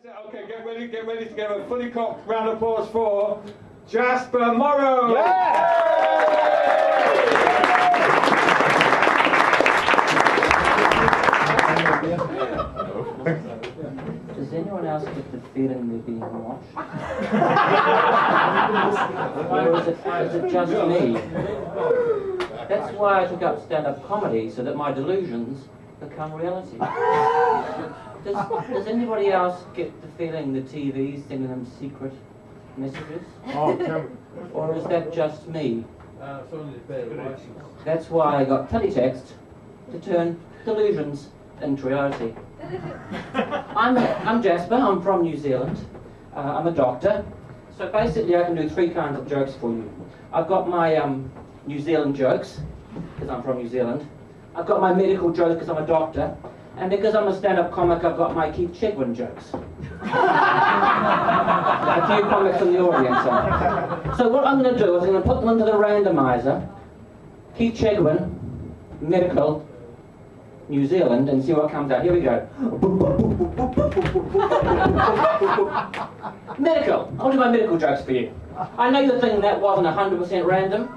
Okay, get ready to give a fully cocked round of applause for Jasper Morrow! Does anyone else get the feeling they're being watched? Or is it just me? That's why I took up stand-up comedy, so that my delusions become reality. Does anybody else get the feeling the TV's sending them secret messages? Or is that just me? That's why I got teletext to turn delusions into reality. I'm Jasper, I'm from New Zealand. I'm a doctor. So basically I can do three kinds of jokes for you. I've got my New Zealand jokes, because I'm from New Zealand. I've got my medical jokes because I'm a doctor. And because I'm a stand-up comic, I've got my Keith Chegwin jokes. A few comics in the audience. So what I'm going to do is I'm going to put them into the randomizer. Keith Chegwin, medical, New Zealand, and see what comes out. Here we go. Medical. I'll do my medical jokes for you. I know you're thinking that wasn't 100% random.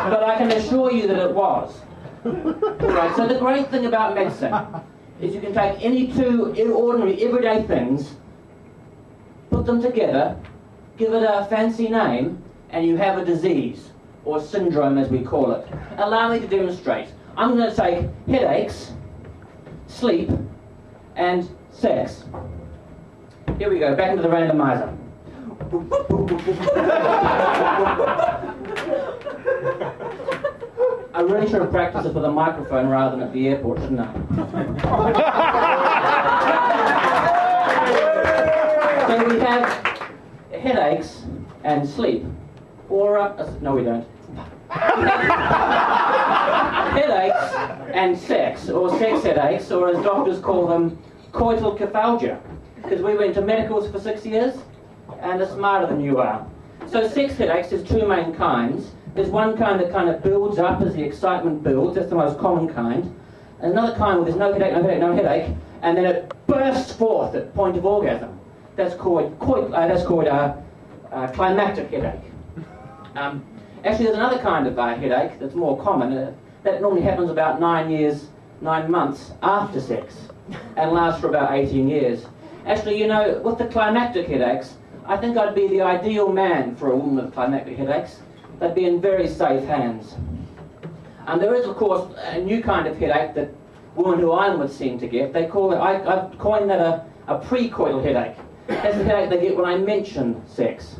But I can assure you that it was. Right, so the great thing about medicine is you can take any two ordinary, everyday things, put them together, give it a fancy name, and you have a disease, or syndrome as we call it. Allow me to demonstrate. I'm going to take headaches, sleep, and sex. Here we go, back into the randomizer. I really should have practiced this with a microphone rather than at the airport, shouldn't I? So we have headaches and sleep. Or, no we don't. Headaches and sex, or sex headaches, or as doctors call them, coital cathalgia. Because we went to medicals for 6 years, and are smarter than you are. So sex headaches, there's two main kinds. There's one kind that kind of builds up as the excitement builds, that's the most common kind. And another kind where there's no headache, no headache, no headache, and then it bursts forth at point of orgasm. That's called climactic headache. Actually, there's another kind of headache that's more common. That normally happens about 9 months after sex, and lasts for about 18 years. Actually, you know, with the climactic headaches, I think I'd be the ideal man for a woman with climactic headaches. They'd be in very safe hands. And there is, of course, a new kind of headache that women who I would seem to get. They call it, I've coined that a pre-coital headache. That's the headache they get when I mention sex.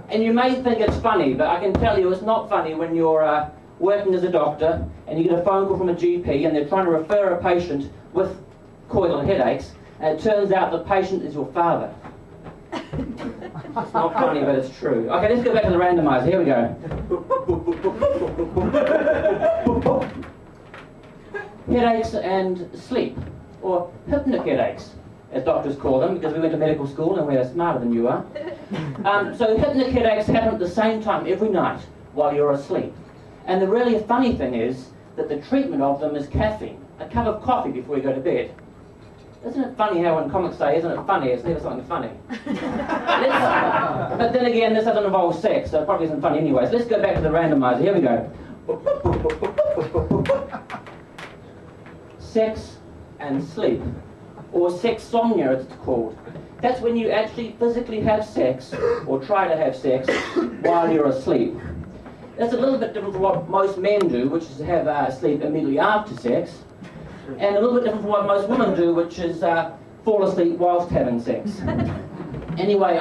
And you may think it's funny, but I can tell you it's not funny when you're working as a doctor and you get a phone call from a GP and they're trying to refer a patient with coital headaches, and it turns out the patient is your father. It's not funny, but it's true. Okay, let's go back to the randomizer. Here we go. Headaches and sleep, or hypnic headaches, as doctors call them, because we went to medical school and we're smarter than you are. So hypnic headaches happen at the same time every night while you're asleep. And the really funny thing is that the treatment of them is caffeine, a cup of coffee before you go to bed. Isn't it funny how when comics say, isn't it funny, it's never something funny. But then again, this doesn't involve sex, so it probably isn't funny anyways. Let's go back to the randomizer. Here we go. Sex and sleep, or sexsomnia it's called. That's when you actually physically have sex, or try to have sex, while you're asleep. That's a little bit different from what most men do, which is to have sleep immediately after sex. And a little bit different from what most women do, which is fall asleep whilst having sex. Anyway,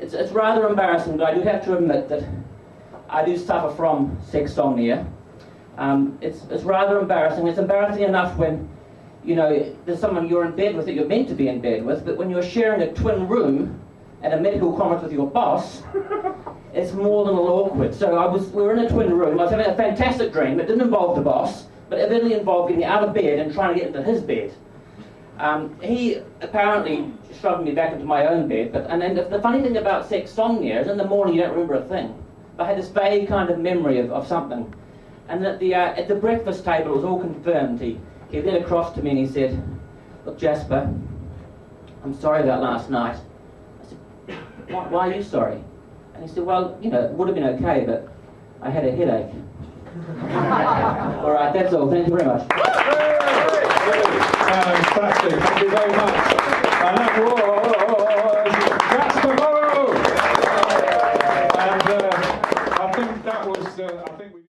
it's rather embarrassing, but I do have to admit that I do suffer from sexsomnia. It's rather embarrassing. It's embarrassing enough when, you know, there's someone you're in bed with that you're meant to be in bed with, but when you're sharing a twin room at a medical conference with your boss, it's more than a little awkward. So we were in a twin room. I was having a fantastic dream. It didn't involve the boss, but it evidently involved getting out of bed and trying to get into his bed. He apparently shoved me back into my own bed, and then the funny thing about sexsomnia is in the morning you don't remember a thing. But I had this vague kind of memory of something. And at the breakfast table it was all confirmed. He He then across to me and he said, "Look, Jasper, I'm sorry about last night." I said, why are you sorry? And he said, "Well, you know, it would have been okay, but I had a headache." All right, that's all. Thank you very much. Fantastic. Thank you very much. And that was Jasper Morrow. And I think that was, I think we